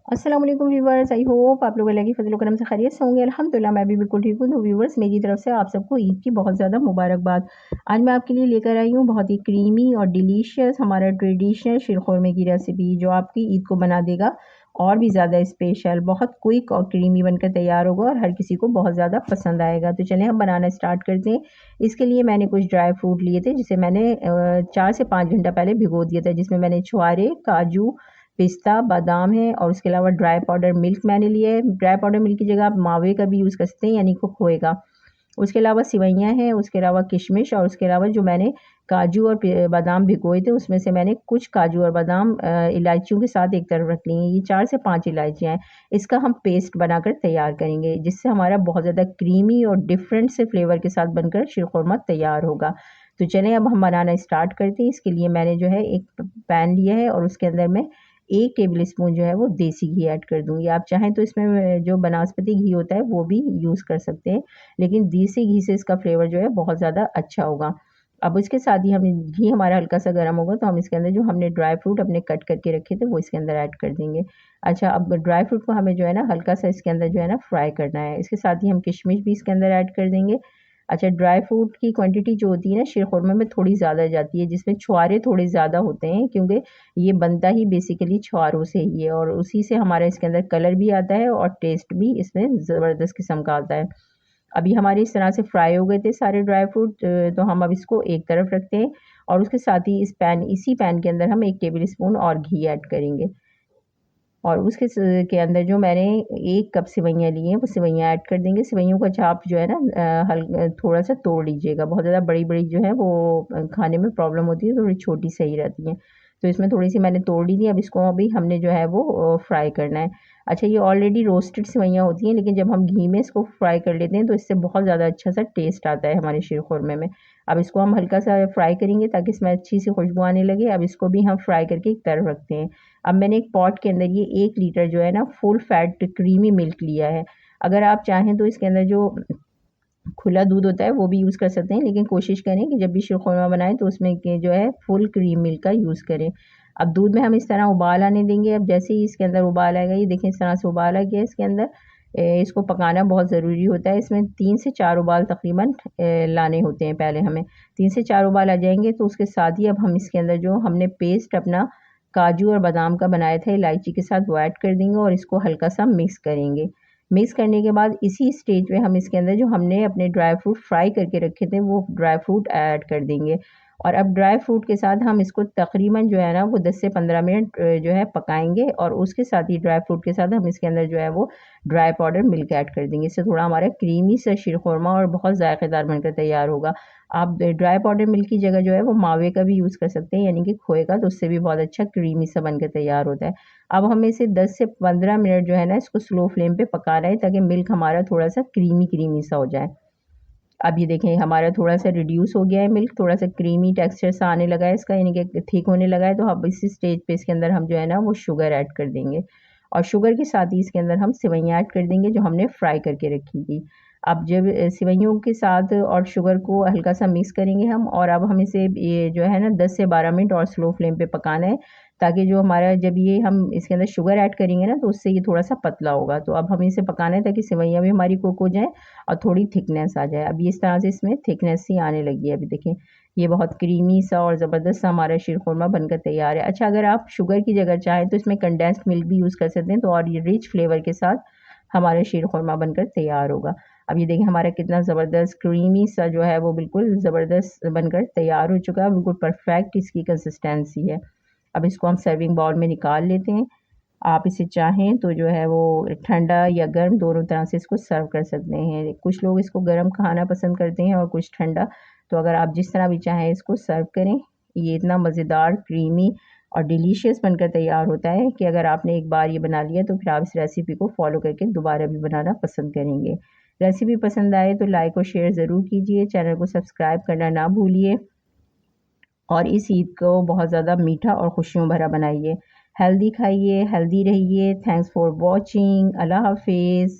अस्सलाम वालेकुम viewers, I hope आप लोग अल्लाह की फजल करम से खैरियत से होंगे। अल्हम्दुलिल्लाह मैं भी बिल्कुल ठीक हूँ। तो व्यूवर्स, मेरी तरफ से आप सबको ईद की बहुत ज़्यादा मुबारकबाद। आज मैं आपके लिए लेकर आई हूँ बहुत ही क्रीमी और डिलीशियस हमारा ट्रेडिशनल शीरखुरमे की रेसिपी, जो आपकी ईद को बना देगा और भी ज़्यादा स्पेशल। बहुत क्विक और क्रीमी बनकर तैयार होगा और हर किसी को बहुत ज़्यादा पसंद आएगा। तो चलें हम बनाना स्टार्ट करते हैं। इसके लिए मैंने कुछ ड्राई फ्रूट लिए थे, जिसे मैंने 4 से 5 घंटा पहले भिगो दिया था, जिसमें मैंने छुआरे, काजू, पिस्ता, बादाम है और उसके अलावा ड्राई पाउडर मिल्क मैंने लिया है। ड्राई पाउडर मिल्क की जगह आप मावे का भी यूज़ कर सकते हैं, यानी कि खोए का। उसके अलावा सिवैयाँ हैं, उसके अलावा किशमिश और उसके अलावा जो मैंने काजू और बादाम भिगोए थे, उसमें से मैंने कुछ काजू और बादाम इलायचियों के साथ एक तरफ रख लिए हैं। ये 4 से 5 इलायचियाँ हैं। इसका हम पेस्ट बनाकर तैयार करेंगे, जिससे हमारा बहुत ज़्यादा क्रीमी और डिफरेंट से फ्लेवर के साथ बनकर शीरखुरमा तैयार होगा। तो चलें अब हम बनाना स्टार्ट करते हैं। इसके लिए मैंने जो है एक पैन लिया है और उसके अंदर मैं 1 टेबल स्पून जो है वो देसी घी ऐड कर दूँगी। आप चाहें तो इसमें जो बनास्पति घी होता है वो भी यूज़ कर सकते हैं, लेकिन देसी घी से इसका फ्लेवर जो है बहुत ज़्यादा अच्छा होगा। अब इसके साथ ही हम घी हमारा हल्का-सा गर्म होगा, तो हम इसके अंदर जो हमने ड्राई फ्रूट अपने कट करके रखे थे वो इसके अंदर ऐड कर देंगे। अच्छा, अब ड्राई फ्रूट को हमें जो है ना हल्का-सा इसके अंदर जो है ना फ्राई करना है। इसके साथ ही हम किशमिश भी इसके अंदर ऐड कर देंगे। अच्छा, ड्राई फ्रूट की क्वांटिटी जो होती है ना शीरखुरमे में थोड़ी ज़्यादा जाती है, जिसमें छुआरे थोड़े ज़्यादा होते हैं, क्योंकि ये बनता ही बेसिकली छुआरों से ही है और उसी से हमारा इसके अंदर कलर भी आता है और टेस्ट भी इसमें ज़बरदस्त किस्म का आता है। अभी हमारे इस तरह से फ्राई हो गए थे सारे ड्राई फ्रूट, तो हम अब इसको एक तरफ रखते हैं और उसके साथ ही इसी पैन के अंदर हम 1 टेबल स्पून और घी ऐड करेंगे और उसके के अंदर जो मैंने 1 कप सेवइयाँ ली हैं, वो सेवइयाँ ऐड कर देंगे। सेवइयों का चाप जो है ना थोड़ा-सा तोड़ लीजिएगा। बहुत ज़्यादा बड़ी-बड़ी जो है वो खाने में प्रॉब्लम होती है, थोड़ी छोटी सही रहती हैं। तो इसमें थोड़ी-सी मैंने तोड़ ली थी, अब इसको अभी हमने जो है वो फ्राई करना है। अच्छा, ये ऑलरेडी रोस्टेड सेवइयाँ होती हैं, लेकिन जब हम घी में इसको फ्राई कर लेते हैं, तो इससे बहुत ज़्यादा अच्छा-सा टेस्ट आता है हमारे शीरखुरमे में। अब इसको हम हल्का-सा फ्राई करेंगे ताकि इसमें अच्छी-सी खुशबू आने लगे। अब इसको भी हम फ्राई करके एक तरफ रखते हैं। अब मैंने एक पॉट के अंदर ये 1 लीटर जो है ना फुल फैट क्रीमी मिल्क लिया है। अगर आप चाहें तो इसके अंदर जो खुला दूध होता है वो भी यूज़ कर सकते हैं, लेकिन कोशिश करें कि जब भी शीरखुरमा बनाएँ तो उसमें के जो है फुल क्रीम मिल्क का यूज़ करें। अब दूध में हम इस तरह उबाल आने देंगे। अब जैसे ही इसके अंदर उबाल आएगा, ये देखें इस तरह से उबाल आ गया इसके अंदर। इसको पकाना बहुत ज़रूरी होता है। इसमें 3 से 4 उबाल तकरीबन लाने होते हैं पहले हमें। 3 से 4 उबाल आ जाएँगे तो उसके साथ ही अब हम इसके अंदर जो हमने पेस्ट अपना काजू और बादाम का बनाया था इलायची के साथ, वो ऐड कर देंगे और इसको हल्का-सा मिक्स करेंगे। मिक्स करने के बाद इसी स्टेज पे हम इसके अंदर जो हमने अपने ड्राई फ्रूट फ्राई करके रखे थे वो ड्राई फ्रूट ऐड कर देंगे और अब ड्राई फ्रूट के साथ हम इसको तकरीबन जो है ना वो 10 से 15 मिनट जो है पकाएँगे और उसके साथ ही ड्राई फ्रूट के साथ हम इसके अंदर जो है वो ड्राई पाउडर मिल्क ऐड कर देंगे। इससे थोड़ा हमारा क्रीमी सा शीरखुरमा और बहुत ज़ायक़ेदार बनकर तैयार होगा। आप ड्राई पाउडर मिल्क की जगह जो है वो मावे का भी यूज़ कर सकते हैं, यानी कि खोए का, तो उससे भी बहुत अच्छा क्रीमी सा बनकर तैयार होता है। अब हमें इसे 10 से 15 मिनट जो है ना इसको स्लो फ्लेम पे पकाना है, ताकि मिल्क हमारा थोड़ा-सा क्रीमी-क्रीमी सा हो जाए। अब ये देखें हमारा थोड़ा-सा रिड्यूस हो गया है मिल्क, थोड़ा-सा क्रीमी टेक्सचर सा आने लगा है इसका, यानी कि थिक होने लगा है। तो अब इसी स्टेज पे इसके अंदर हम जो है ना वो शुगर ऐड कर देंगे और शुगर के साथ ही इसके अंदर हम सेवइयाँ ऐड कर देंगे जो हमने फ्राई करके रखी थी। अब जब सेवइयों के साथ और शुगर को हल्का-सा मिक्स करेंगे हम और अब हम इसे ये जो है ना 10 से 12 मिनट और स्लो फ्लेम पे पकाना है, ताकि जो हमारा जब ये हम इसके अंदर शुगर ऐड करेंगे ना तो उससे ये थोड़ा-सा पतला होगा। तो अब हमें इसे पकाना है ताकि सेवइयाँ भी हमारी कुक हो जाएँ और थोड़ी थिकनेस आ जाए। अब ये इस तरह से इसमें थिकनेस सी आने लगी है। अभी देखें ये बहुत क्रीमी सा और ज़बरदस्त सा हमारा शीरखुरमा बनकर तैयार है। अच्छा, अगर आप शुगर की जगह चाहें तो इसमें कंडेंस्ड मिल्क भी यूज़ कर सकते हैं, तो और ये रिच फ्लेवर के साथ हमारा शीरखुरमा बनकर तैयार होगा। अब ये देखें हमारा कितना ज़बरदस्त क्रीमी सा जो है वो बिल्कुल ज़बरदस्त बनकर तैयार हो चुका है, बिल्कुल परफेक्ट इसकी कंसिस्टेंसी है। अब इसको हम सर्विंग बाउल में निकाल लेते हैं। आप इसे चाहें तो जो है वो ठंडा या गर्म दोनों तरह से इसको सर्व कर सकते हैं। कुछ लोग इसको गर्म खाना पसंद करते हैं और कुछ ठंडा, तो अगर आप जिस तरह भी चाहें इसको सर्व करें। ये इतना मज़ेदार, क्रीमी और डिलीशियस बनकर तैयार होता है कि अगर आपने एक बार ये बना लिया तो फिर आप इस रेसिपी को फ़ॉलो करके दोबारा भी बनाना पसंद करेंगे। रेसिपी पसंद आए तो लाइक और शेयर ज़रूर कीजिए, चैनल को सब्सक्राइब करना ना भूलिए और इस ईद को बहुत ज़्यादा मीठा और खुशियों भरा बनाइए। हेल्दी खाइए, हेल्दी रहिए। Thanks for watching. अल्लाह हाफ़िज़।